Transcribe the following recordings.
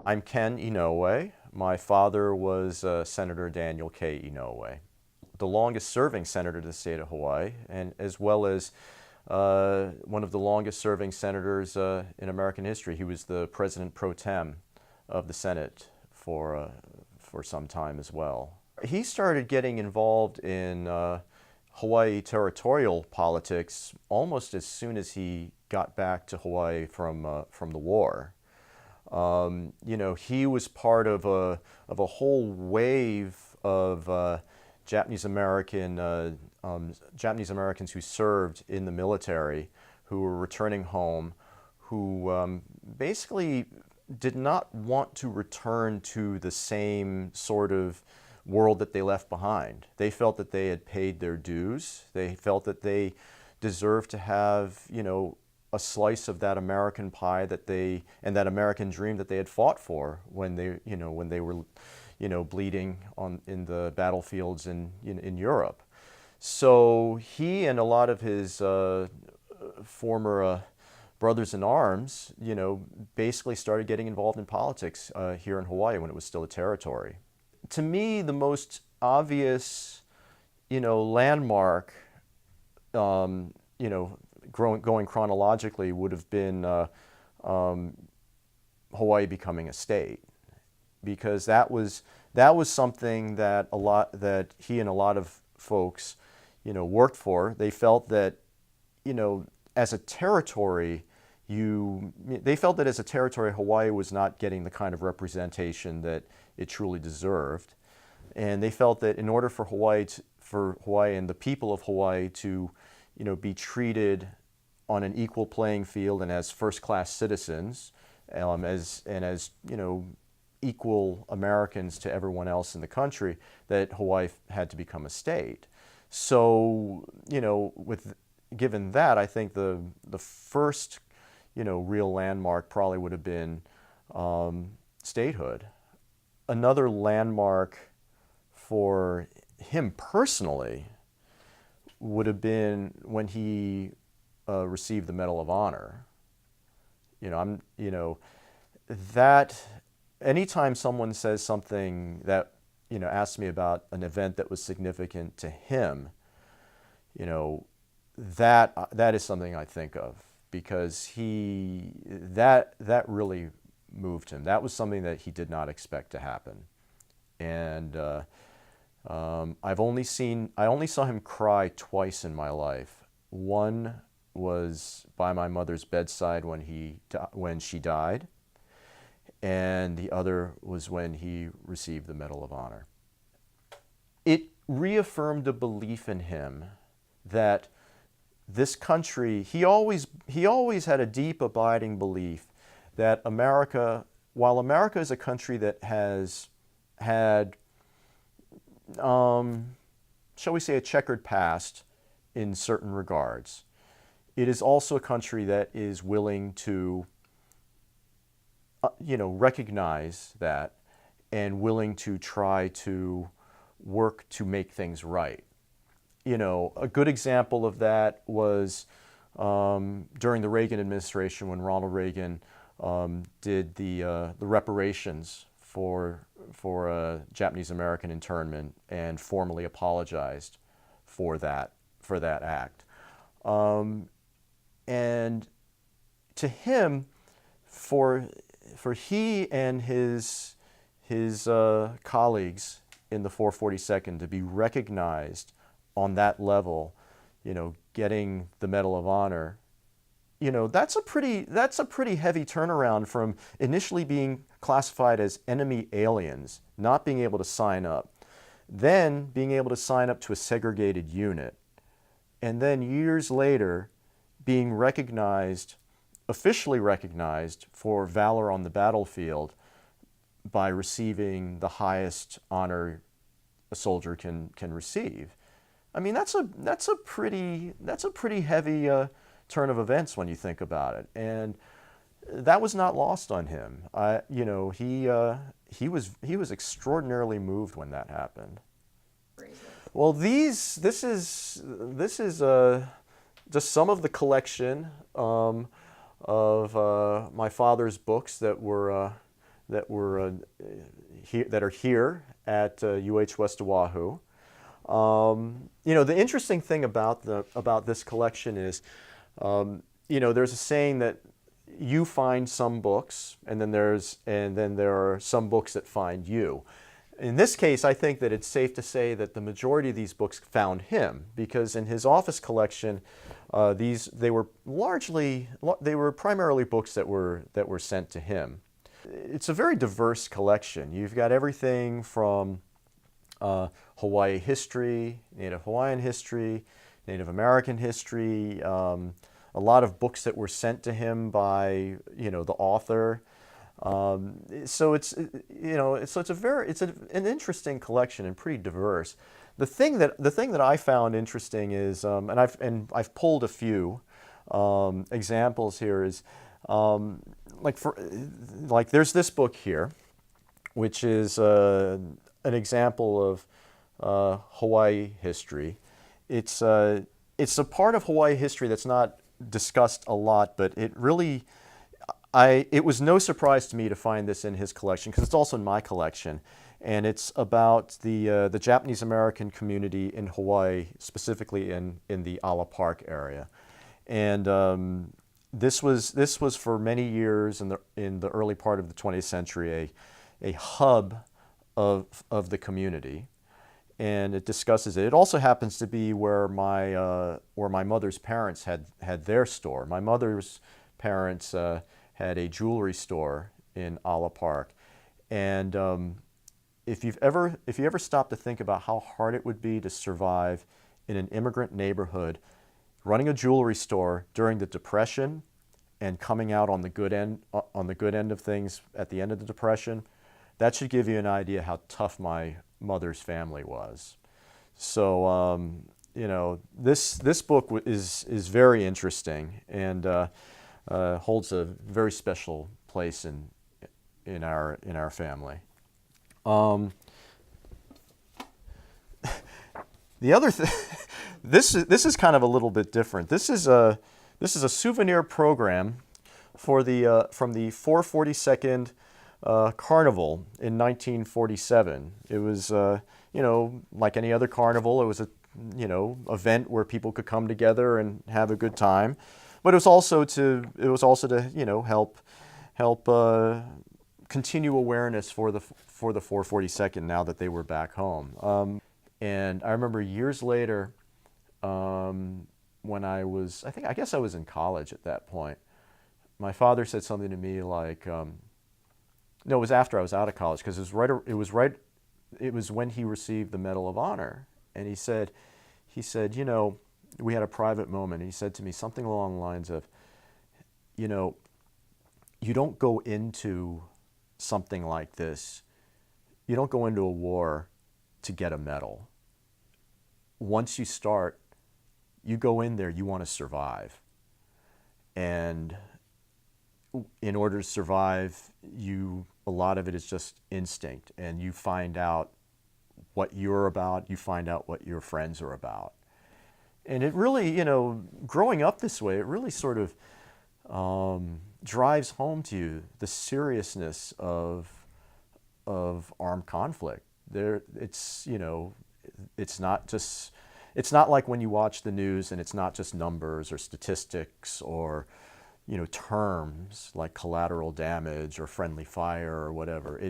I'm Ken Inoue. My father was Senator Daniel K. Inoue, the longest serving senator to the state of Hawaii, and as well as one of the longest serving senators in American history. He was the president pro tem of the Senate for some time as well. He started getting involved in Hawaii territorial politics almost as soon as he got back to Hawaii from the war. He was part of a whole wave of Japanese Americans who served in the military, who were returning home, who basically did not want to return to the same sort of world that they left behind. They felt that they had paid their dues. They felt that they deserved to have, a slice of that American pie and that American dream that they had fought for when they were, bleeding in the battlefields in Europe. So he and a lot of his former brothers in arms, basically started getting involved in politics here in Hawaii when it was still a territory. To me, the most obvious, landmark, going chronologically would have been Hawaii becoming a state, because that was something that he and a lot of folks, worked for. They felt that, as a territory, Hawaii was not getting the kind of representation that it truly deserved, and they felt that in order for Hawaii and the people of Hawaii to, be treated on an equal playing field and as first-class citizens, as equal Americans to everyone else in the country, that Hawaii had to become a state. So, given that, I think the first, real landmark probably would have been statehood. Another landmark for him personally would have been when he received the Medal of Honor. That anytime someone says something that, asks me about an event that was significant to him, that is something I think of, because that really moved him. That was something that he did not expect to happen. And I only saw him cry twice in my life. One was by my mother's bedside when she died, and the other was when he received the Medal of Honor. It reaffirmed a belief in him that this country, he always had a deep abiding belief that while America is a country that has had, shall we say, a checkered past in certain regards, it is also a country that is willing to, recognize that and willing to try to work to make things right. A good example of that was during the Reagan administration, when Ronald Reagan did the reparations for Japanese American internment and formally apologized for that act. And to him, for he and his colleagues in the 442nd to be recognized on that level, getting the Medal of Honor, that's a pretty heavy turnaround from initially being classified as enemy aliens, not being able to sign up, then being able to sign up to a segregated unit, and then years later being officially recognized for valor on the battlefield by receiving the highest honor a soldier can receive. I mean, that's a pretty heavy turn of events when you think about it, and that was not lost on him. He was extraordinarily moved when that happened. Well, this is just some of the collection of my father's books that were that are here at West Oahu. The interesting thing about this collection is, there's a saying that you find some books, and then there are some books that find you. In this case, I think that it's safe to say that the majority of these books found him, because in his office collection, they were primarily books that were sent to him. It's a very diverse collection. You've got everything from Hawaii history, Native Hawaiian history, Native American history, a lot of books that were sent to him by the author. So it's an interesting collection and pretty diverse. The thing that I found interesting is, and I've pulled a few examples here, is there's this book here, which is an example of Hawaii history. It's a part of Hawaii history that's not discussed a lot, but it was no surprise to me to find this in his collection, because it's also in my collection, and it's about the Japanese American community in Hawaii, specifically in the Ala Park area. And this was for many years in the early part of the 20th century a hub of the community, and it discusses it. It also happens to be where my mother's parents had their store. My mother's parents had a jewelry store in Ala Park, and if you ever stop to think about how hard it would be to survive in an immigrant neighborhood, running a jewelry store during the Depression and coming out on the good end of things at the end of the Depression, that should give you an idea how tough my mother's family was. So this book is very interesting and holds a very special place in our family. The other thing, this is kind of a little bit different. This is a souvenir program from the 442nd Carnival in 1947. It was like any other carnival. It was a event where people could come together and have a good time, but it was also to help continue awareness for the 442nd now that they were back home. And I remember years later, when I guess I was in college at that point, my father said something to me like, no, it was after I was out of college, because it was when he received the Medal of Honor, and he said, we had a private moment, and he said to me something along the lines of, you don't go into something like this, you don't go into a war to get a medal. Once you start, you go in there, you want to survive. And in order to survive, a lot of it is just instinct, and you find out what you're about, you find out what your friends are about. And it really, growing up this way, it really sort of drives home to you the seriousness of armed conflict. It's not like when you watch the news and it's not just numbers or statistics or terms like collateral damage or friendly fire or whatever.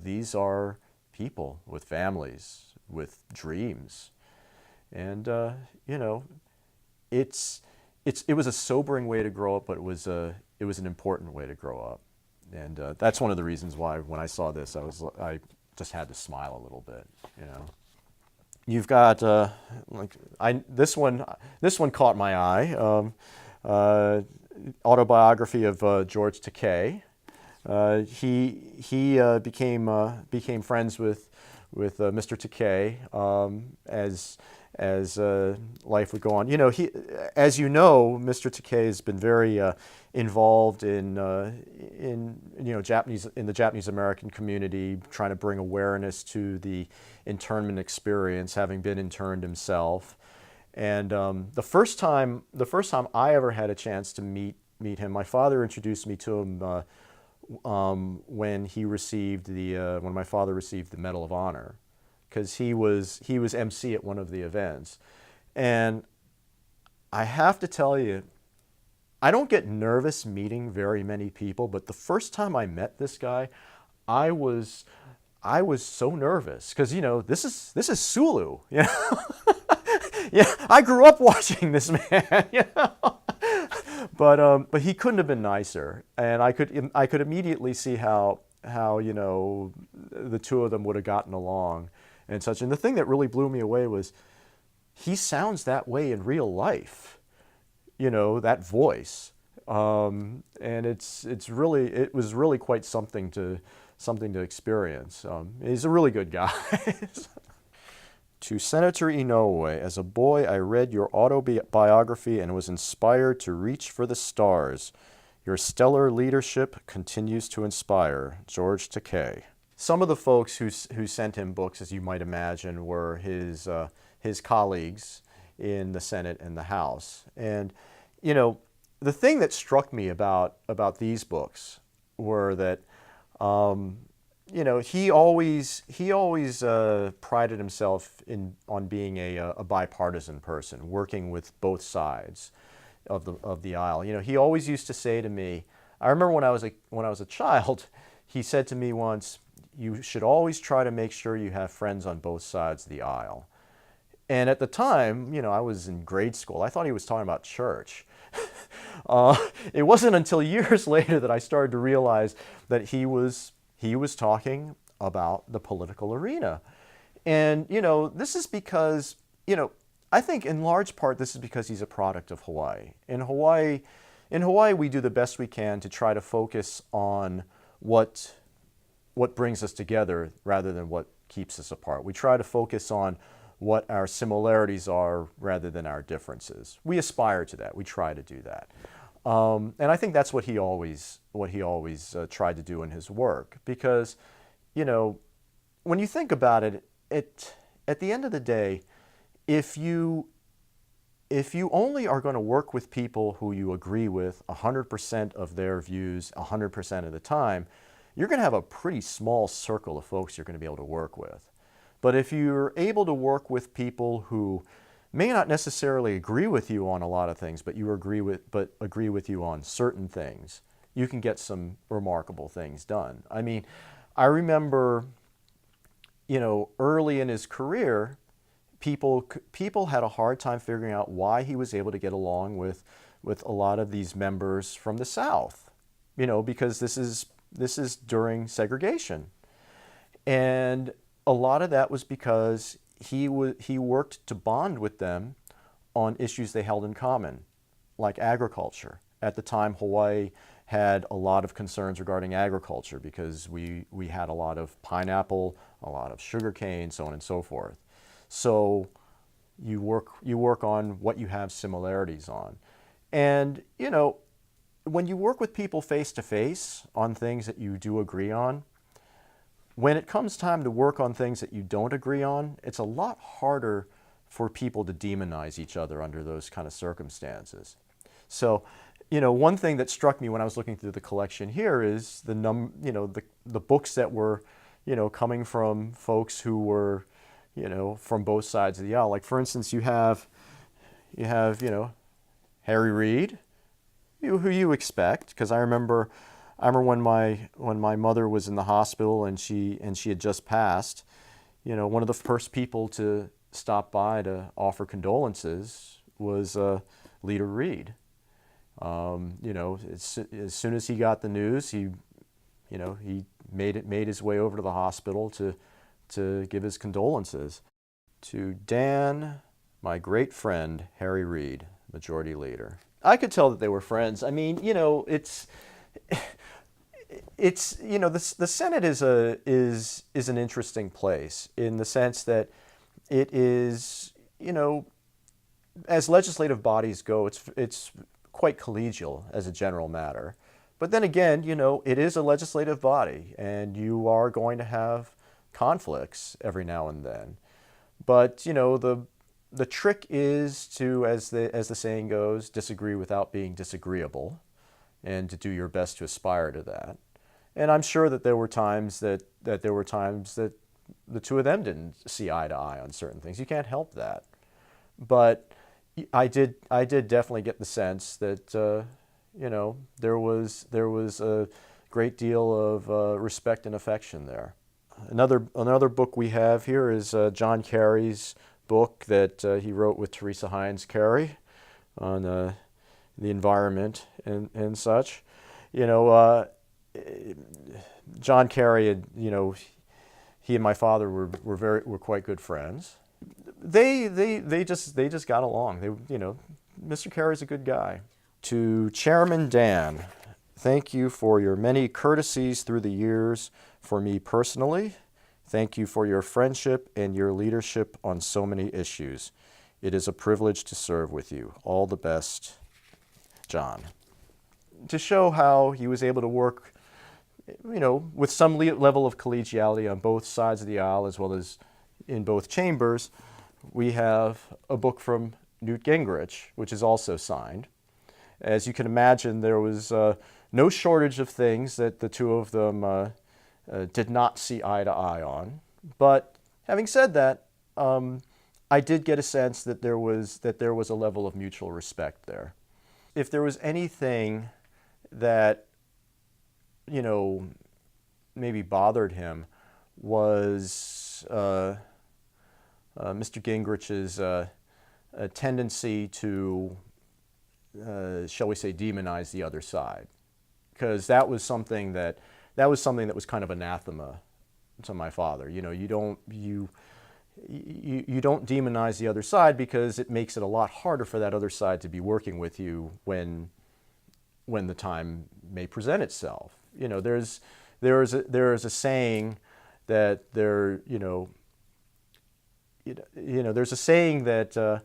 These are people with families, with dreams, and it was a sobering way to grow up, but it was an important way to grow up, and that's one of the reasons why when I saw this, I just had to smile a little bit. You've got this one caught my eye. Autobiography of George Takei. He became friends with Mr. Takei as life would go on. Mr. Takei has been very involved in the Japanese American community, trying to bring awareness to the internment experience, having been interned himself. And the first time I ever had a chance to meet him, my father introduced me to him when he received when my father received the Medal of Honor, because he was MC at one of the events, and I have to tell you, I don't get nervous meeting very many people, but the first time I met this guy, I was I was so nervous because this is Sulu. Yeah, I grew up watching this man. But he couldn't have been nicer, and I could immediately see how the two of them would have gotten along and such. And the thing that really blew me away was he sounds that way in real life. That voice, and it was really quite something to experience. He's a really good guy. To Senator Inoue, as a boy, I read your autobiography and was inspired to reach for the stars. Your stellar leadership continues to inspire. George Takei. Some of the folks who sent him books, as you might imagine, were his colleagues in the Senate and the House. And, the thing that struck me about these books were that, he always prided himself on being a bipartisan person, working with both sides of the aisle. He always used to say to me, I remember when I was a child, he said to me once, "You should always try to make sure you have friends on both sides of the aisle." And at the time, I was in grade school. I thought he was talking about church. It wasn't until years later that I started to realize that he was talking about the political arena. And, this is because, I think in large part this is because he's a product of Hawaii. In Hawaii, we do the best we can to try to focus on what brings us together rather than what keeps us apart. We try to focus on what our similarities are rather than our differences. We aspire to that. We try to do that. And I think that's what he always tried to do in his work. Because, when you think about it, at the end of the day, if you only are going to work with people who you agree with 100% of their views 100% of the time, you're going to have a pretty small circle of folks you're going to be able to work with. But if you're able to work with people who may not necessarily agree with you on a lot of things, but agree with you on certain things, you can get some remarkable things done. I mean, I remember, early in his career, people had a hard time figuring out why he was able to get along with a lot of these members from the South, because this is during segregation. And a lot of that was because he worked to bond with them on issues they held in common, like agriculture. At the time, Hawaii had a lot of concerns regarding agriculture because we had a lot of pineapple, a lot of sugarcane, so on and so forth. So you work on what you have similarities on. And, when you work with people face to face on things that you do agree on, when it comes time to work on things that you don't agree on, it's a lot harder for people to demonize each other under those kind of circumstances. So, one thing that struck me when I was looking through the collection here is the books that were, coming from folks who were, from both sides of the aisle. Like, for instance, you have Harry Reid, who you expect, because I remember when my mother was in the hospital and she had just passed, one of the first people to stop by to offer condolences was Leader Reid. As soon as he got the news, he made his way over to the hospital to give his condolences. To Dan, my great friend Harry Reid, Majority Leader. I could tell that they were friends. I mean, it's the Senate is an interesting place in the sense that it is, as legislative bodies go, it's quite collegial as a general matter. But then again, it is a legislative body, and you are going to have conflicts every now and then. But the trick is to, as the saying goes, disagree without being disagreeable, and to do your best to aspire to that. And I'm sure that there were times that the two of them didn't see eye to eye on certain things. You can't help that. But I did definitely get the sense that there was a great deal of respect and affection there. Another book we have here is John Carey's book that he wrote with Teresa Heinz Carey on the environment and such. You know, John Carey had, he and my father were quite good friends. They just got along. Mr. Carey's a good guy. To Chairman Dan, thank you for your many courtesies through the years for me personally. Thank you for your friendship and your leadership on so many issues. It is a privilege to serve with you. All the best, John. To show how he was able to work, with some level of collegiality on both sides of the aisle as well as in both chambers, we have a book from Newt Gingrich, which is also signed. As you can imagine, there was no shortage of things that the two of them did not see eye to eye on. But having said that, I did get a sense that there was a level of mutual respect there. If there was anything that maybe bothered him, was Mr. Gingrich's tendency to, shall we say, demonize the other side, because that was something that was kind of anathema to my father. You don't demonize the other side, because it makes it a lot harder for that other side to be working with you when the time may present itself. There's a saying that there's a saying that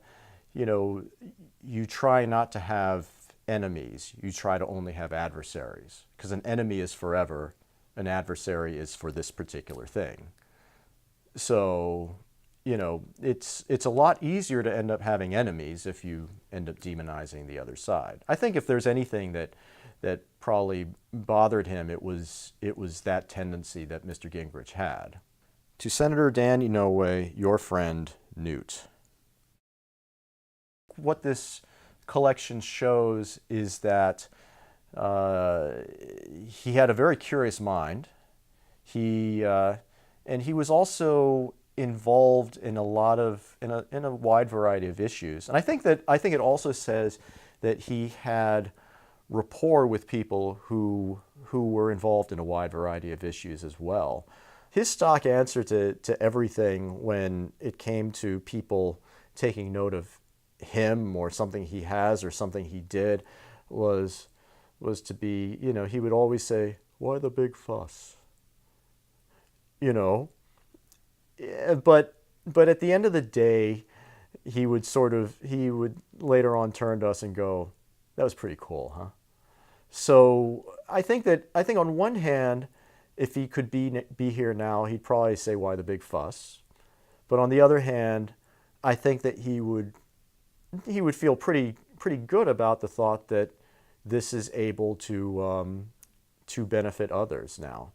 you try not to have enemies, you try to only have adversaries, because an enemy is forever, an adversary is for this particular thing. So it's a lot easier to end up having enemies if you end up demonizing the other side. I think if there's anything that probably bothered him, it was that tendency that Mr. Gingrich had. To Senator Dan Inouye, your friend, Newt. What this collection shows is that he had a very curious mind. And he was also involved in a wide variety of issues. And I think it also says that he had rapport with people who were involved in a wide variety of issues as well. His stock answer to everything when it came to people taking note of him or something he has or something he did was to be, he would always say, "Why the big fuss?" But at the end of the day, he would later on turn to us and go, "That was pretty cool, huh?" So I think on one hand, if he could be here now, he'd probably say, "Why the big fuss?" But on the other hand, I think that he would feel pretty good about the thought that this is able to benefit others now.